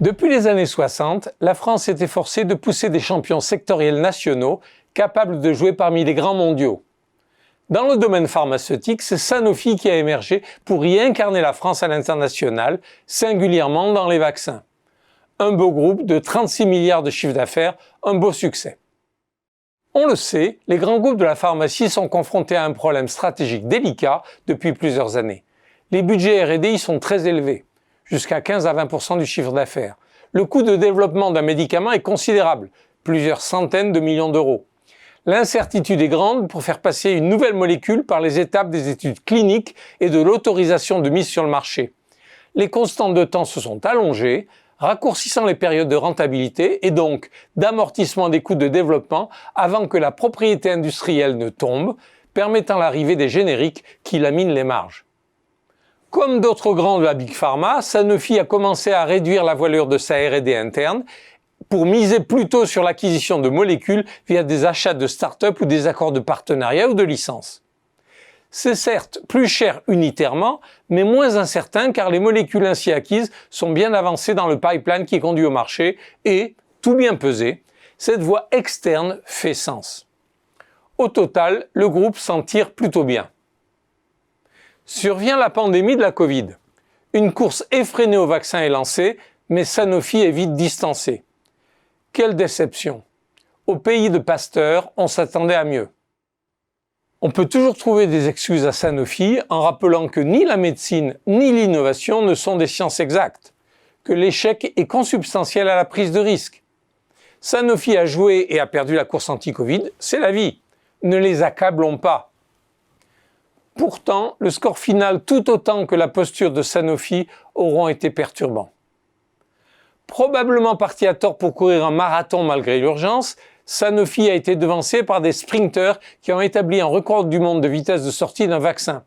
Depuis les années 60, la France s'est efforcée de pousser des champions sectoriels nationaux capables de jouer parmi les grands mondiaux. Dans le domaine pharmaceutique, c'est Sanofi qui a émergé pour y incarner la France à l'international, singulièrement dans les vaccins. Un beau groupe de 36 milliards de chiffre d'affaires, un beau succès. On le sait, les grands groupes de la pharmacie sont confrontés à un problème stratégique délicat depuis plusieurs années. Les budgets R&D y sont très élevés, jusqu'à 15 à 20% du chiffre d'affaires. Le coût de développement d'un médicament est considérable, plusieurs centaines de millions d'euros. L'incertitude est grande pour faire passer une nouvelle molécule par les étapes des études cliniques et de l'autorisation de mise sur le marché. Les constantes de temps se sont allongées, raccourcissant les périodes de rentabilité et donc d'amortissement des coûts de développement avant que la propriété industrielle ne tombe, permettant l'arrivée des génériques qui laminent les marges. Comme d'autres grands de la Big Pharma, Sanofi a commencé à réduire la voilure de sa R&D interne pour miser plutôt sur l'acquisition de molécules via des achats de start-up ou des accords de partenariat ou de licence. C'est certes plus cher unitairement, mais moins incertain car les molécules ainsi acquises sont bien avancées dans le pipeline qui conduit au marché et, tout bien pesé, cette voie externe fait sens. Au total, le groupe s'en tire plutôt bien. Survient la pandémie de la Covid. Une course effrénée au vaccin est lancée, mais Sanofi est vite distancé. Quelle déception! Au pays de Pasteur, on s'attendait à mieux. On peut toujours trouver des excuses à Sanofi en rappelant que ni la médecine ni l'innovation ne sont des sciences exactes, que l'échec est consubstantiel à la prise de risque. Sanofi a joué et a perdu la course anti-Covid, c'est la vie. Ne les accablons pas. Pourtant, le score final tout autant que la posture de Sanofi auront été perturbants. Probablement parti à tort pour courir un marathon malgré l'urgence, Sanofi a été devancé par des sprinteurs qui ont établi un record du monde de vitesse de sortie d'un vaccin.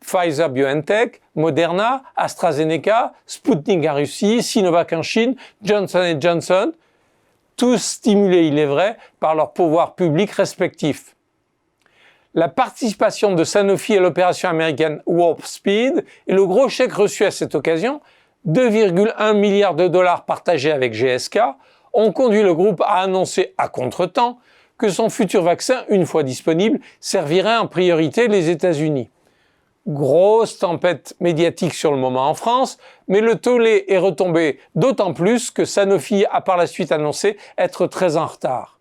Pfizer-BioNTech, Moderna, AstraZeneca, Sputnik en Russie, Sinovac en Chine, Johnson & Johnson, tous stimulés, il est vrai, par leurs pouvoirs publics respectifs. La participation de Sanofi à l'opération américaine Warp Speed et le gros chèque reçu à cette occasion, 2,1 milliards de dollars partagés avec GSK, ont conduit le groupe à annoncer à contretemps que son futur vaccin, une fois disponible, servirait en priorité les États-Unis. Grosse tempête médiatique sur le moment en France, mais le tollé est retombé d'autant plus que Sanofi a par la suite annoncé être très en retard.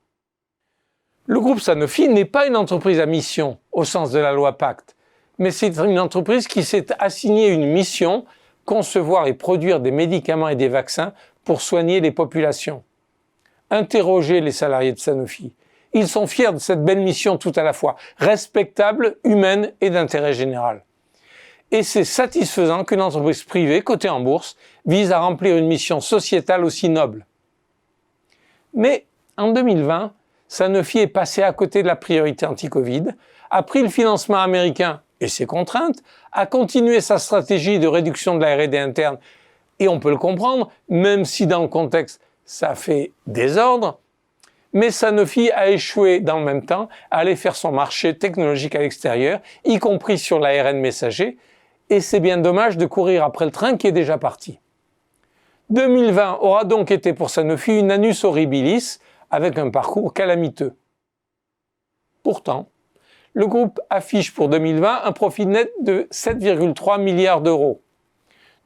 Le groupe Sanofi n'est pas une entreprise à mission au sens de la loi Pacte, mais c'est une entreprise qui s'est assignée une mission, concevoir et produire des médicaments et des vaccins pour soigner les populations. Interrogez les salariés de Sanofi. Ils sont fiers de cette belle mission tout à la fois respectable, humaine et d'intérêt général. Et c'est satisfaisant qu'une entreprise privée, cotée en bourse, vise à remplir une mission sociétale aussi noble. Mais en 2020, Sanofi est passé à côté de la priorité anti-Covid, a pris le financement américain et ses contraintes, a continué sa stratégie de réduction de la R&D interne, et on peut le comprendre, même si dans le contexte ça fait désordre, mais Sanofi a échoué dans le même temps à aller faire son marché technologique à l'extérieur, y compris sur l'ARN messager, et c'est bien dommage de courir après le train qui est déjà parti. 2020 aura donc été pour Sanofi une annus horribilis, avec un parcours calamiteux. Pourtant, le groupe affiche pour 2020 un profit net de 7,3 milliards d'euros.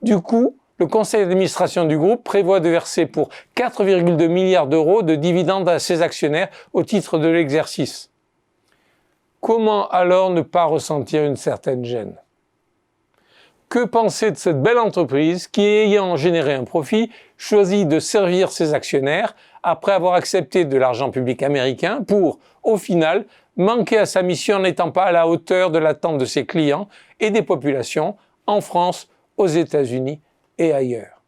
Du coup, le conseil d'administration du groupe prévoit de verser pour 4,2 milliards d'euros de dividendes à ses actionnaires au titre de l'exercice. Comment alors ne pas ressentir une certaine gêne? Que penser de cette belle entreprise qui, ayant généré un profit, choisit de servir ses actionnaires après avoir accepté de l'argent public américain pour, au final, manquer à sa mission en n'étant pas à la hauteur de l'attente de ses clients et des populations en France, aux États-Unis et ailleurs?